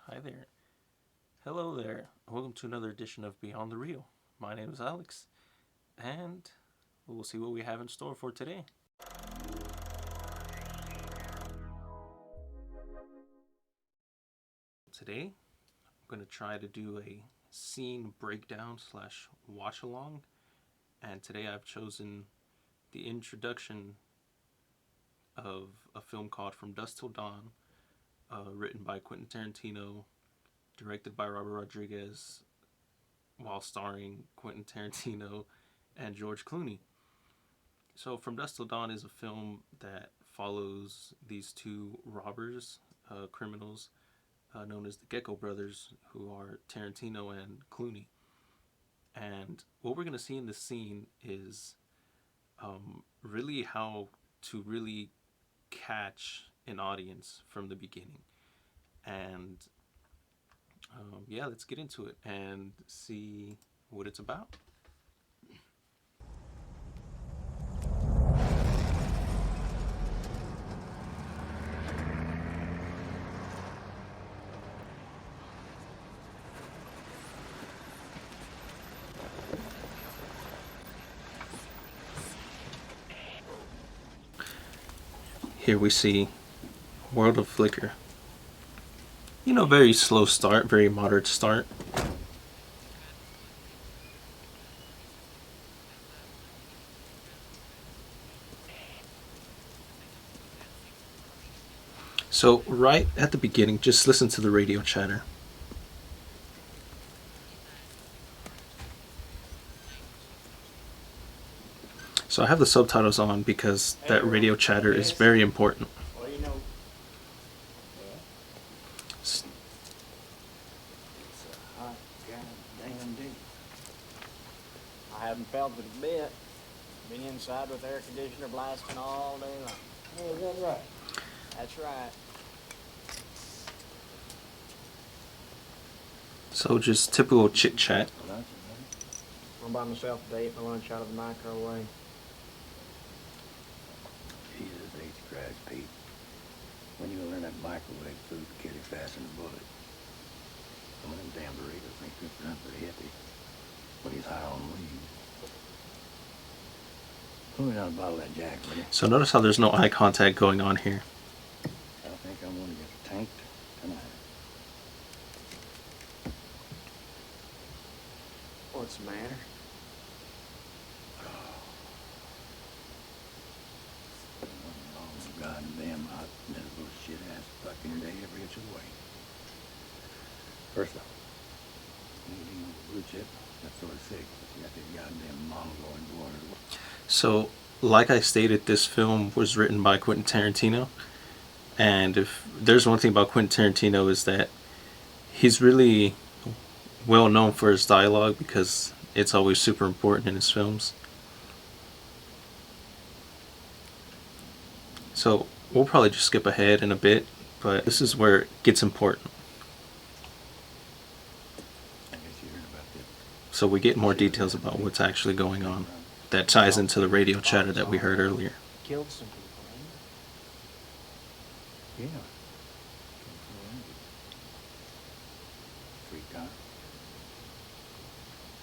Hi there. Hello there. Welcome to another edition of Beyond the Real. My name is Alex, and we'll see what we have in store for today. Today, I'm going to try to do a scene breakdown slash watch along, and today I've chosen the introduction of a film called From Dusk Till Dawn, written by Quentin Tarantino, directed by Robert Rodriguez, while starring Quentin Tarantino and George Clooney. So, From Dusk Till Dawn is a film that follows these two robbers, criminals, known as the Gecko Brothers, who are Tarantino and Clooney. And what we're going to see in this scene is really how to really catch an audience from the beginning. And yeah, let's get into it and see what it's about. Here we see World of Flicker. Very slow start, very moderate start. So right at the beginning, just listen to the radio chatter. So I have the subtitles on because that radio chatter is very important. Well, you know, S- it's a hot goddamn day. I haven't felt it a bit. Been inside with air conditioner blasting all day long. Oh, is that right? That's right. So just typical chit chat. I'm by myself today, ate my lunch out of the microwave. Jesus H. Christ, Pete. When you learn that microwave food to kill you faster than a bullet. Some of them damn burritos think they're not very heavy. But he's high on weed. Pour me down a bottle of that Jack, will you? So notice how there's no eye contact going on here. I think I'm gonna get tanked tonight. What's the matter? Oh, goddamn hot, miserable shit-ass fucking day every inch of the way. First off, eating over blue chip, that's sort of sick. You got that goddamn mongoloid water. So, like I stated, this film was written by Quentin Tarantino. And if there's one thing about Quentin Tarantino is that he's really well known for his dialogue because it's always super important in his films. So we'll probably just skip ahead in a bit, but this is where it gets important. I guess you heard about this. So we get more details about what's actually going on. That ties into the radio chatter that we heard earlier. Killed some people, Yeah. Sweet time.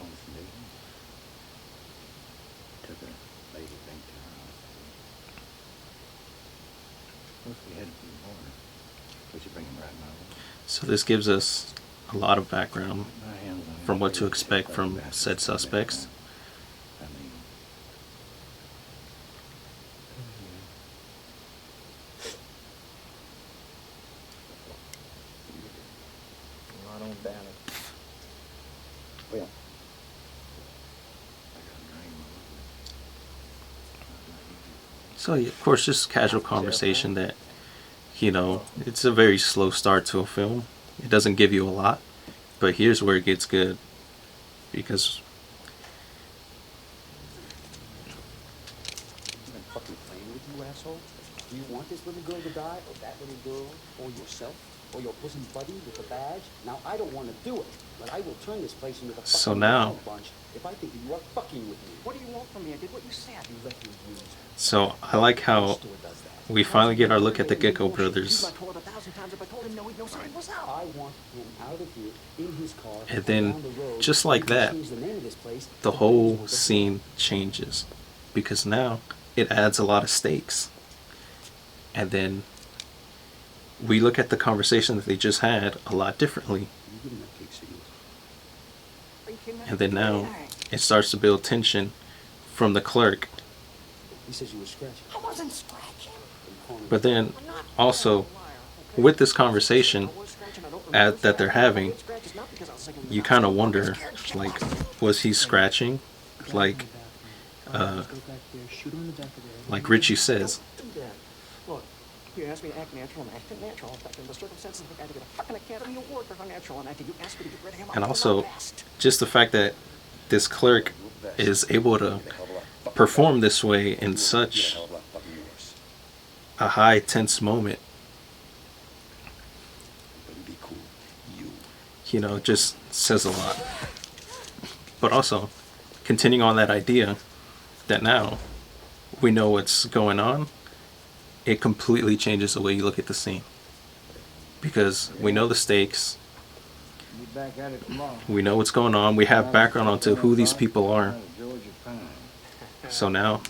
On the station. Took a lady back to her house. Mostly headed for the border. But you bring him right now. So this gives us a lot of background My hands on from his what to face, expect like from that. said suspects. I mean, I don't doubt it. well, I got a dream of So yeah, of course, just casual conversation that, it's a very slow start to a film. It doesn't give you a lot, but here's where it gets good. Because I've been fucking playing with you, asshole. Do you want this little girl to die, or that little girl, or yourself, or your bosom buddy with the badge? Now, I don't want to do it, but I will turn this place into the fucking So now- Wild Bunch if I think that you are fucking with me. What do you want from me? I did what you said. You left me used. So I like how we finally get our look at the Gecko Brothers. I want him out of here in his car. And then, down the road, just like and he that, change the name of this place the to whole Bozeman. scene changes. Because now it adds a lot of stakes. And then we look at the conversation that they just had a lot differently. You give him that cake, Sigel. And then now it starts to build tension from the clerk. He says you were scratching. I wasn't scratching. But then also with this conversation that they're having, you kind of wonder, like, was he scratching? Like Richie says. Look, you asked me to act natural, I'm acting natural. But in the circumstances, I think I had to get a fucking Academy Award for how natural I'm acting. You asked me to get rid of him. And also, just the fact that this clerk is able to perform this way in such a high tense moment, you know, just says a lot. But also, continuing on that idea that now we know what's going on, it completely changes the way you look at the scene. Because we know the stakes, we know what's going on, we have background onto who these people are. So now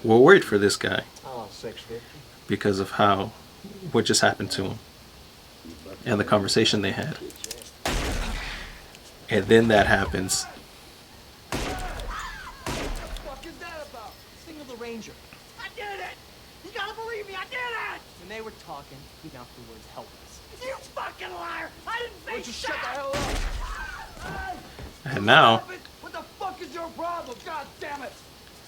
we're worried for this guy because of what just happened to him and the conversation they had. And then that happens. What the fuck is that about? Thing of the Ranger. I did it! You gotta believe me, I did it! When they were talking, he bounced the words help us. You fucking liar! I didn't say shut the hell up! And now, What the fuck is your problem? God damn it!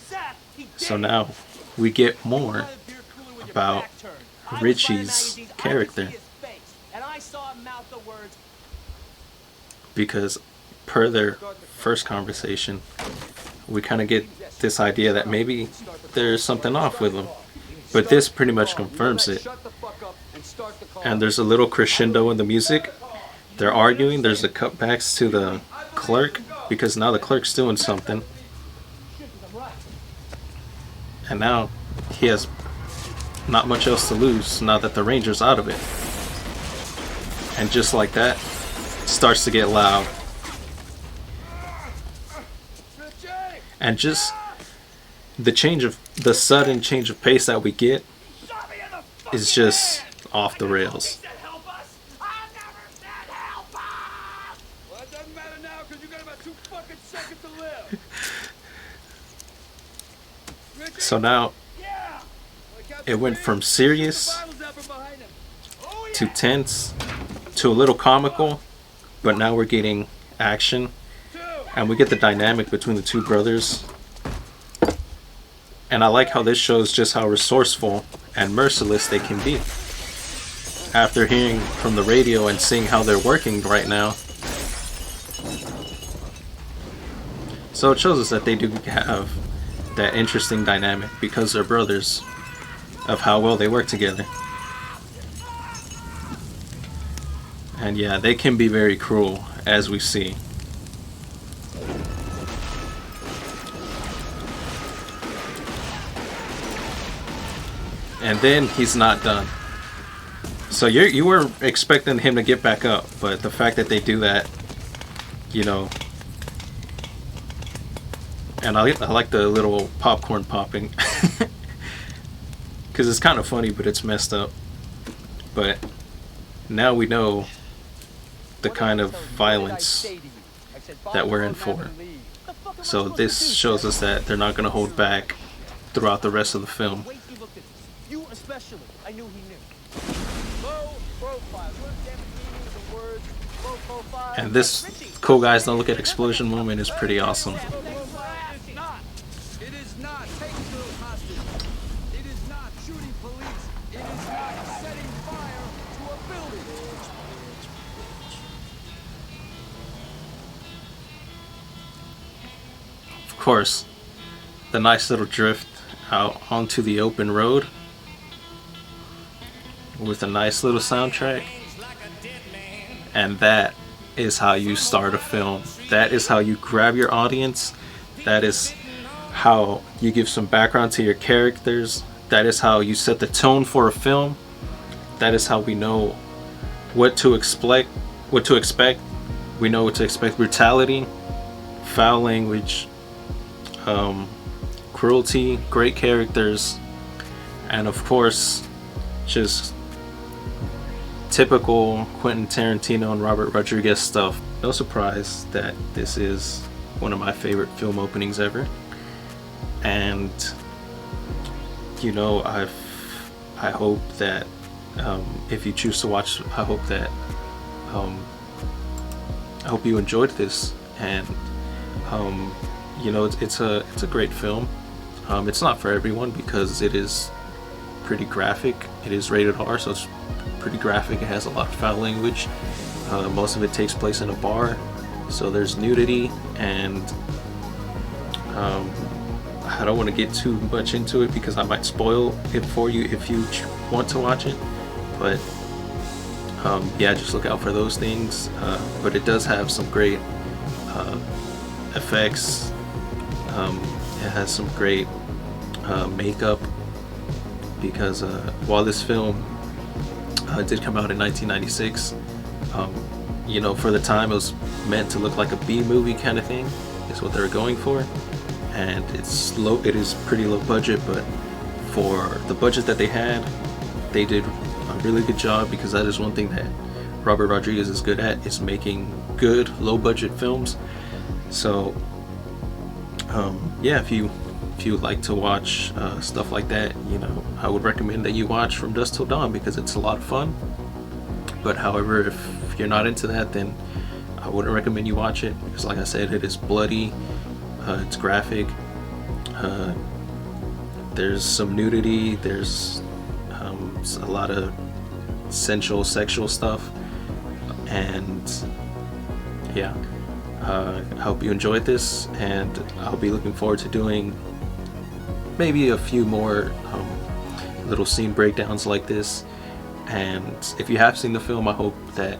Seth, he did so now we get more about Richie's character. And I saw him mouth the words. Because per their first conversation, we kind of get this idea that maybe there's something off with him. But this pretty much confirms it. And there's a little crescendo in the music. They're arguing. There's the cutbacks to the clerk, because now the clerk's doing something. And now he has not much else to lose now that the Ranger's out of it. And just like that, starts to get loud. And just the sudden change of pace that we get is just off the rails. So now it went from serious to tense to a little comical, but now we're getting action and we get the dynamic between the two brothers. And I like how this shows just how resourceful and merciless they can be. After hearing from the radio and seeing how they're working right now. So it shows us that they do have that interesting dynamic because they're brothers, of how well they work together. And yeah, they can be very cruel, as we see. And then he's not done. So you were expecting him to get back up, but the fact that they do that, you know. And I like the little popcorn popping. Because it's kind of funny, but it's messed up. But now we know the kind of violence that we're in for. So this shows us that they're not going to hold back throughout the rest of the film. You especially, I knew he knew. Low profile. And this Cool Guys Don't Look at Explosion moment is pretty awesome. It is not taking those hostages. It is not shooting police. It is not setting fire to a building. Of course, the nice little drift out onto the open road with a nice little soundtrack. And that is how you start a film. That is how you grab your audience. That is how you give some background to your characters. That is how you set the tone for a film. That is how we know what to expect. What to expect. We know what to expect: brutality, foul language, cruelty, great characters, and of course, just typical Quentin Tarantino and Robert Rodriguez stuff. No surprise that this is one of my favorite film openings ever, and you know, I hope that if you choose to watch, I hope that I hope you enjoyed this, and you know, it's a great film. It's not for everyone because it is pretty graphic. It is rated R, so it's pretty graphic. It has a lot of foul language. Most of it takes place in a bar, so there's nudity, and I don't want to get too much into it because I might spoil it for you if you want to watch it. But yeah, just look out for those things. But it does have some great effects. It has some great makeup, because while this film did come out in 1996, you know, for the time it was meant to look like a B movie kind of thing, is what they were going for, and it's low. It is pretty low budget, but for the budget that they had, they did a really good job, because that is one thing that Robert Rodriguez is good at, is making good low budget films. So yeah, if you like to watch stuff like that, you know, I would recommend that you watch From Dusk Till Dawn, because it's a lot of fun. But however, if you're not into that, then I wouldn't recommend you watch it, because like I said, it is bloody, it's graphic, there's some nudity, there's a lot of sensual sexual stuff, and yeah, I hope you enjoyed this, and I'll be looking forward to doing maybe a few more little scene breakdowns like this. And if you have seen the film, I hope that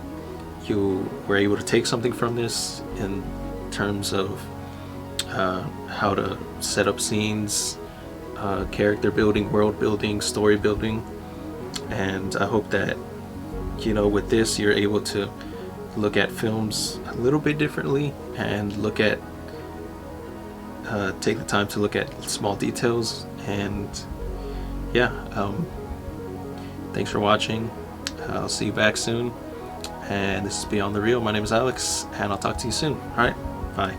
you were able to take something from this in terms of how to set up scenes, character building, world building, story building. And I hope that, you know, with this you're able to look at films a little bit differently, and look at take the time to look at small details. And yeah, thanks for watching. I'll see you back soon, and this is Beyond the Real. My name is Alex, and I'll talk to you soon. Alright, bye.